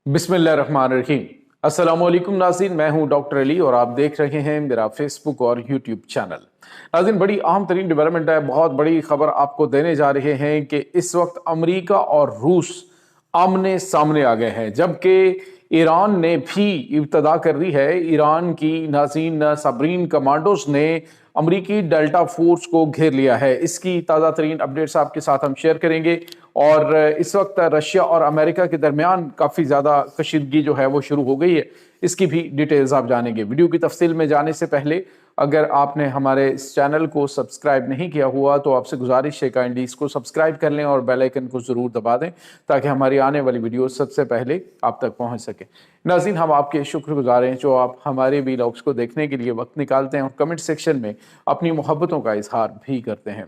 बिस्मिल्लाहिर्रहमानिर्रहीम। अस्सलाम वालेकुम नाज़रीन, मैं हूं डॉक्टर अली और आप देख रहे हैं मेरा फेसबुक और यूट्यूब चैनल। नाज़रीन, बड़ी अहम तरीन डेवलपमेंट है, बहुत बड़ी खबर आपको देने जा रहे हैं कि इस वक्त अमेरिका और रूस आमने सामने आ गए हैं, जबकि ईरान ने भी इब्तदा कर दी है। ईरान की नाज़रीन साबरीन कमांडोज ने अमरीकी डेल्टा फोर्स को घेर लिया है। इसकी ताज़ा तरीन अपडेट्स आपके साथ हम शेयर करेंगे। और इस वक्त रशिया और अमेरिका के दरमियान काफ़ी ज़्यादा कशीदगी जो है वो शुरू हो गई है। इसकी भी डिटेल्स आप जानेंगे। वीडियो की तफसील में जाने से पहले अगर आपने हमारे इस चैनल को सब्सक्राइब नहीं किया हुआ तो आपसे गुजारिश है काइंडली इसको सब्सक्राइब कर लें और बेल आइकन को ज़रूर दबा दें ताकि हमारी आने वाली वीडियो सबसे पहले आप तक पहुंच सके। नाज़रीन, हम आपके शुक्रगुजार हैं जो आप हमारे वीलॉग्स को देखने के लिए वक्त निकालते हैं और कमेंट सेक्शन में अपनी मोहब्बतों का इजहार भी करते हैं।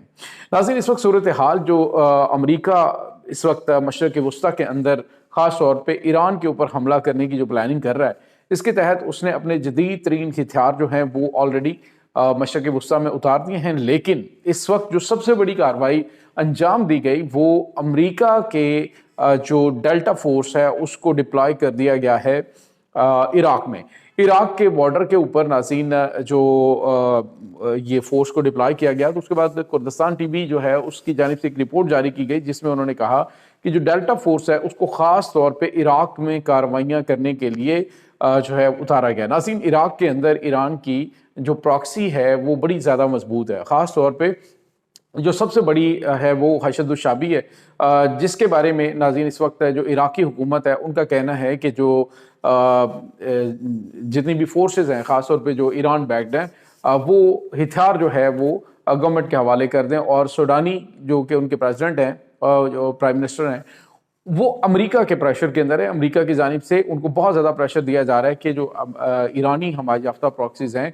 नाज़रीन, इस वक्त सूरत हाल जो अमरीका इस वक्त मशरक़ वस्ता के अंदर ख़ास तौर पे ईरान के ऊपर हमला करने की जो प्लानिंग कर रहा है, इसके तहत उसने अपने जदीद तरीन हथियार जो हैं वो ऑलरेडी मशरक़ वस्ता में उतार दिए हैं। लेकिन इस वक्त जो सबसे बड़ी कार्रवाई अंजाम दी गई वो अमरीका के जो डेल्टा फोर्स है उसको डिप्लॉय कर दिया गया है इराक में। इराक के बॉर्डर के ऊपर नाज़रीन जो ये फोर्स को डिप्लॉय किया गया, तो उसके बाद कुर्दिस्तान टीवी जो है उसकी जानिब से एक रिपोर्ट जारी की गई जिसमें उन्होंने कहा कि जो डेल्टा फोर्स है उसको ख़ास तौर पे इराक में कार्रवाइयाँ करने के लिए जो है उतारा गया। नाज़रीन, इराक के अंदर ईरान की जो प्रॉक्सी है वो बड़ी ज़्यादा मजबूत है। ख़ास तौर पे जो सबसे बड़ी है वो हशद शाबी है, जिसके बारे में नाज़रीन इस वक्त जो इराकी हुकूमत है उनका कहना है कि जो जितनी भी फोर्सेस हैं ख़ास तौर पे जो ईरान बैक्ड हैं वो हथियार जो है वो गवर्नमेंट के हवाले कर दें। और सूडानी जो कि उनके प्रेसिडेंट हैं, जो प्राइम मिनिस्टर हैं, वो अमेरिका के प्रेशर के अंदर है। अमेरिका की जानिब से उनको बहुत ज़्यादा प्रेशर दिया जा रहा है कि जो ईरानी हमारे याफ्ता प्रॉक्सीज हैं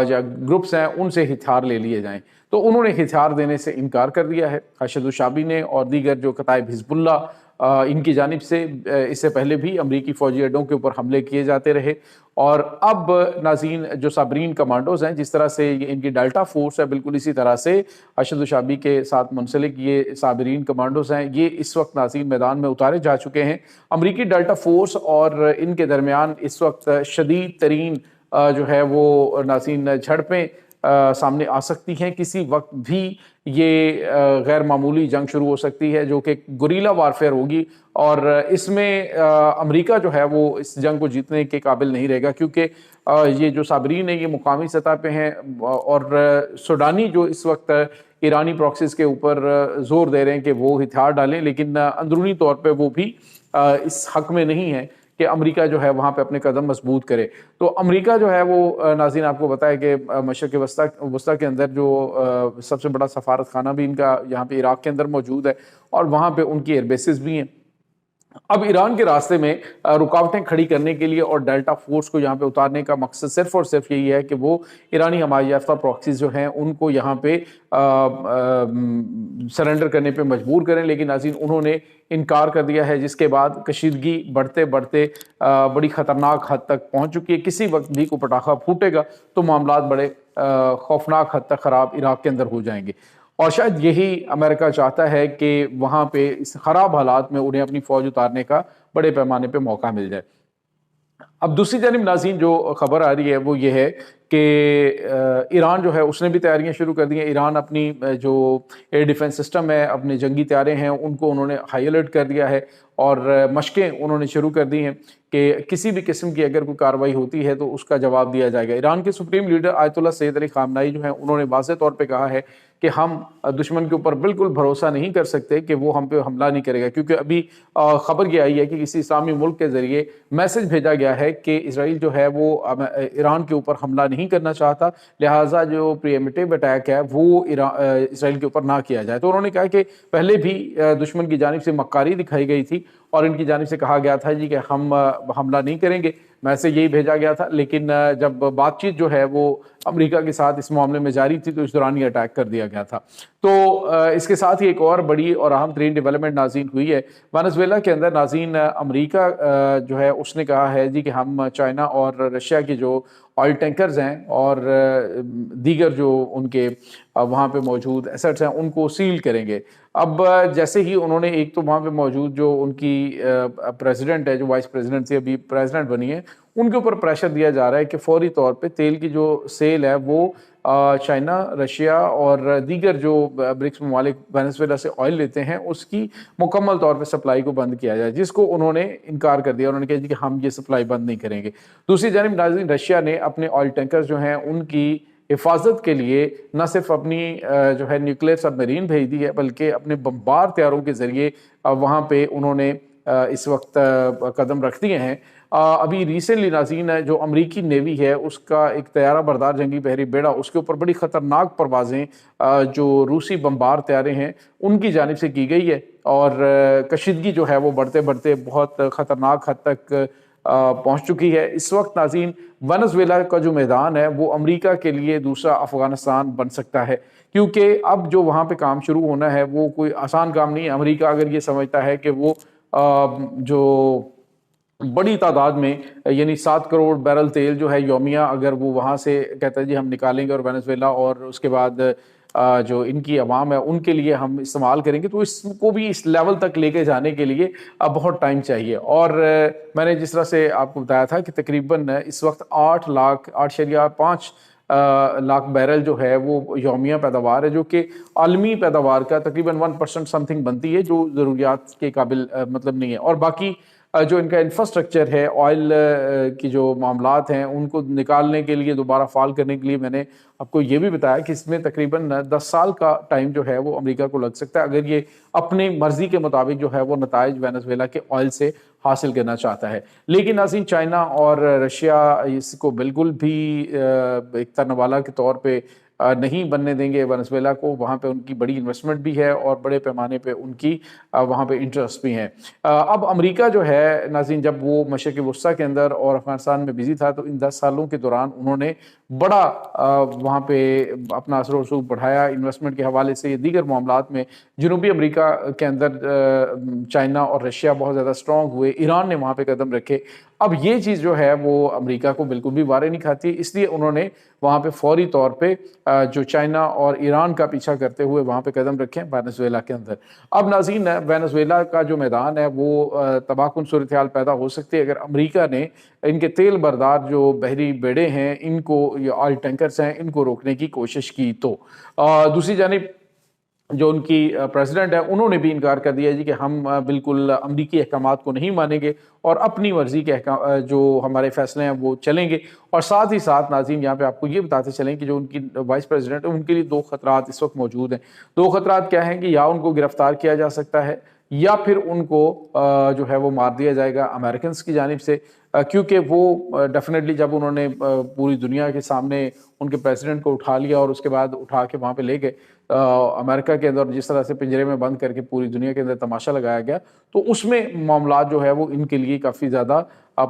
या ग्रुप्स हैं उनसे हथियार ले लिए जाएं। तो उन्होंने हथियार देने से इनकार कर दिया है हशद शाबी ने और दीगर जो कताइब हिजबुल्ला इनकी जानिब से। इससे पहले भी अमरीकी फ़ौजी अड्डों के ऊपर हमले किए जाते रहे और अब नाज़रीन जो साबरीन कमांडोज़ हैं, जिस तरह से ये इनकी डेल्टा फोर्स है, बिल्कुल इसी तरह से हशद शाबी के साथ मुंसलिक ये साबरीन कमांडोज़ हैं, ये इस वक्त नाज़रीन मैदान में उतारे जा चुके हैं। अमरीकी डेल्टा फोर्स और इनके दरमियान इस वक्त शदीद तरीन जो है वो नाज़रीन झड़पें सामने आ सकती हैं। किसी वक्त भी ये गैर मामूली जंग शुरू हो सकती है जो कि गुरीला वारफेयर होगी और इसमें अमेरिका जो है वो इस जंग को जीतने के काबिल नहीं रहेगा, क्योंकि ये जो साबरीन है ये मुकामी सतह पे हैं और सूडानी जो इस वक्त ईरानी प्रॉक्सीज के ऊपर जोर दे रहे हैं कि वो हथियार डालें, लेकिन अंदरूनी तौर पे वो भी इस हक में नहीं है कि अमेरिका जो है वहाँ पे अपने कदम मजबूत करे। तो अमेरिका जो है वो नाज़रीन आपको बताया कि मशरक़ वस्ता के अंदर जो सबसे बड़ा सफारत खाना भी इनका यहाँ पे इराक के अंदर मौजूद है और वहाँ पे उनकी एयरबेसिस भी हैं। अब ईरान के रास्ते में रुकावटें खड़ी करने के लिए और डेल्टा फोर्स को यहाँ पे उतारने का मकसद सिर्फ और सिर्फ यही है कि वो ईरानी हमारे याफ्ता प्रॉक्सीज जो हैं उनको यहाँ पे सरेंडर करने पे मजबूर करें। लेकिन नाज़रीन उन्होंने इनकार कर दिया है, जिसके बाद कशीदगी बढ़ते बढ़ते बड़ी ख़तरनाक हद तक पहुँच चुकी है। किसी वक्त भी को पटाखा फूटेगा तो मामलात बड़े खौफनाक हद तक ख़राब इराक के अंदर हो जाएंगे और शायद यही अमेरिका चाहता है कि वहाँ पे इस ख़राब हालात में उन्हें अपनी फ़ौज उतारने का बड़े पैमाने पे मौका मिल जाए। अब दूसरी जानिब नाज़रीन जो खबर आ रही है वो ये है कि ईरान जो है उसने भी तैयारियां शुरू कर दी हैं। ईरान अपनी जो एयर डिफेंस सिस्टम है, अपने जंगी तैयारे हैं, उनको उन्होंने हाई अलर्ट कर दिया है और मशकें उन्होंने शुरू कर दी हैं कि किसी भी किस्म की अगर कोई कार्रवाई होती है तो उसका जवाब दिया जाएगा। ईरान के सुप्रीम लीडर आयतुल्लाह सैयद अली ख़ामनेई जो हैं उन्होंने वाज़ेह तौर पे कहा है कि हम दुश्मन के ऊपर बिल्कुल भरोसा नहीं कर सकते कि वो हम पे हमला नहीं करेगा, क्योंकि अभी खबर ये आई है कि किसी इस्लामी मुल्क के ज़रिए मैसेज भेजा गया है कि इसराइल जो है वो ईरान के ऊपर हमला नहीं करना चाहता, लिहाजा जो प्रीएम्प्टिव अटैक है वो इसराइल के ऊपर ना किया जाए। तो उन्होंने कहा कि पहले भी दुश्मन की जानिब से मक्कारी दिखाई गई थी और इनकी जानिब से कहा गया था जी कि हम हमला नहीं करेंगे, मैसेज यही भेजा गया था। लेकिन जब बातचीत जो है वो امریکہ کے ساتھ اس معاملے میں جاری تھی، تو اس دوران یہ اٹیک کر دیا گیا تھا۔ تو اس کے ساتھ ہی ایک اور بڑی اور اہم ترین ڈیولپمنٹ ناظرین ہوئی ہے وینزویلا کے اندر۔ ناظرین، امریکہ جو ہے اس نے کہا ہے جی کہ ہم چائنا اور رشیا کے جو آئل ٹینکرز ہیں اور دیگر جو ان کے وہاں پہ موجود ایسٹس ہیں ان کو سیل کریں گے۔ اب جیسے ہی انہوں نے ایک تو وہاں پہ موجود جو ان کی پریزیڈنٹ ہے، جو وائس پریزیڈنٹ سے ابھی پریزیڈنٹ بنی ہے، ان کے اوپر پریشر دیا جا رہا ہے کہ فوری طور پہ تیل کی جو سیل ہے وہ چائنا، رشیا اور دیگر جو برکس ممالک وینزویلا سے آئل لیتے ہیں اس کی مکمل طور پہ سپلائی کو بند کیا جائے، جس کو انہوں نے انکار کر دیا۔ انہوں نے کہا جی کہ ہم یہ سپلائی بند نہیں کریں گے۔ دوسری جانب ناظرین، رشیا نے اپنے آئل ٹینکر جو ہیں ان کی حفاظت کے لیے نہ صرف اپنی جو ہے نیوکلیئر سب میرین بھیج دی ہے، بلکہ اپنے بمبار طیاروں کے ذریعے وہاں پہ انہوں نے اس وقت قدم رکھ دیے ہیں۔ ابھی ریسنٹلی ناظرین جو امریکی نیوی ہے اس کا ایک طیارہ بردار جنگی بحری بیڑا، اس کے اوپر بڑی خطرناک پروازیں جو روسی بمبار طیارے ہیں ان کی جانب سے کی گئی ہے، اور کشیدگی جو ہے وہ بڑھتے بڑھتے بہت خطرناک حد تک پہنچ چکی ہے۔ اس وقت ناظرین وینزویلا کا جو میدان ہے وہ امریکہ کے لیے دوسرا افغانستان بن سکتا ہے، کیونکہ اب جو وہاں پہ کام شروع ہونا ہے وہ کوئی آسان کام نہیں ہے۔ امریکہ اگر یہ سمجھتا ہے کہ وہ جو بڑی تعداد میں یعنی 7 کروڑ بیرل تیل جو ہے یومیہ اگر وہ وہاں سے کہتا ہے جی ہم نکالیں گے اور وینزویلا اور اس کے بعد جو ان کی عوام ہے ان کے لیے ہم استعمال کریں گے، تو اس کو بھی اس لیول تک لے کے جانے کے لیے بہت ٹائم چاہیے۔ اور میں نے جس طرح سے آپ کو بتایا تھا کہ تقریباً اس وقت 8.5 لاکھ بیرل جو ہے وہ یومیہ پیداوار ہے، جو کہ عالمی پیداوار کا تقریباً 1% سم تھنگ بنتی ہے، جو ضروریات کے قابل مطلب نہیں ہے۔ اور باقی جو ان کا انفراسٹرکچر ہے، آئل کی جو معاملات ہیں ان کو نکالنے کے لیے، دوبارہ فعال کرنے کے لیے، میں نے آپ کو یہ بھی بتایا کہ اس میں تقریباً 10 سال کا ٹائم جو ہے وہ امریکہ کو لگ سکتا ہے، اگر یہ اپنی مرضی کے مطابق جو ہے وہ نتائج وینزویلا کے آئل سے حاصل کرنا چاہتا ہے۔ لیکن ناظرین، چائنا اور رشیا اس کو بالکل بھی ایک ترنوالا کے طور پہ نہیں بننے دیں گے وینزویلا کو۔ وہاں پہ ان کی بڑی انویسٹمنٹ بھی ہے اور بڑے پیمانے پہ ان کی وہاں پہ انٹرسٹ بھی ہیں۔ اب امریکہ جو ہے ناظرین، جب وہ مشرق وسطیٰ کے اندر اور افغانستان میں بزی تھا، تو ان 10 سالوں کے دوران انہوں نے بڑا وہاں پہ اپنا اثر و رسوخ بڑھایا انویسٹمنٹ کے حوالے سے، دیگر معاملات میں۔ جنوبی امریکہ کے اندر چائنا اور رشیا بہت زیادہ اسٹرانگ ہوئے، ایران نے وہاں پہ قدم رکھے۔ اب یہ چیز جو ہے وہ امریکہ کو بالکل بھی وارے نہیں کھاتی، اس لیے انہوں نے وہاں پہ فوری طور پہ جو چائنا اور ایران کا پیچھا کرتے ہوئے وہاں پہ قدم رکھیں وینزویلا کے اندر۔ اب ناظرین، وینزویلا کا جو میدان ہے وہ تباہ کن صورتحال پیدا ہو سکتی ہے اگر امریکہ نے ان کے تیل بردار جو بحری بیڑے ہیں، ان کو، یہ آئل ٹینکرز ہیں، ان کو روکنے کی کوشش کی۔ تو دوسری جانب جو ان کی پریزیڈنٹ ہے انہوں نے بھی انکار کر دیا جی کہ ہم بالکل امریکی احکامات کو نہیں مانیں گے اور اپنی مرضی کے جو ہمارے فیصلے ہیں وہ چلیں گے۔ اور ساتھ ہی ساتھ ناظرین، یہاں پہ آپ کو یہ بتاتے چلیں کہ جو ان کی وائس پریزیڈنٹ ہے ان کے لیے 2 خطرات اس وقت موجود ہیں۔ 2 خطرات کیا ہیں کہ یا ان کو گرفتار کیا جا سکتا ہے یا پھر ان کو جو ہے وہ مار دیا جائے گا امریکنز کی جانب سے، کیونکہ وہ ڈیفینیٹلی جب انہوں نے پوری دنیا کے سامنے ان کے پریزیڈنٹ کو اٹھا لیا اور اس کے بعد اٹھا کے وہاں پہ لے گئے امریکہ کے اندر، جس طرح سے پنجرے میں بند کر کے پوری دنیا کے اندر تماشا لگایا گیا، تو اس میں معاملات جو ہے وہ ان کے لیے کافی زیادہ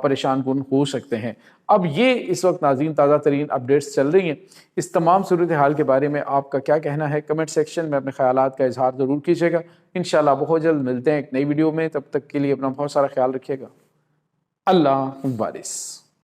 پریشان کن ہو سکتے ہیں۔ اب یہ اس وقت ناظرین تازہ ترین اپڈیٹس چل رہی ہیں۔ اس تمام صورتحال کے بارے میں آپ کا کیا کہنا ہے؟ کمنٹ سیکشن میں اپنے خیالات کا اظہار ضرور کیجیے گا۔ انشاءاللہ بہت جلد ملتے ہیں ایک نئی ویڈیو میں، تب تک کے لیے اپنا بہت سارا خیال رکھیے گا۔ اللہ حافظ۔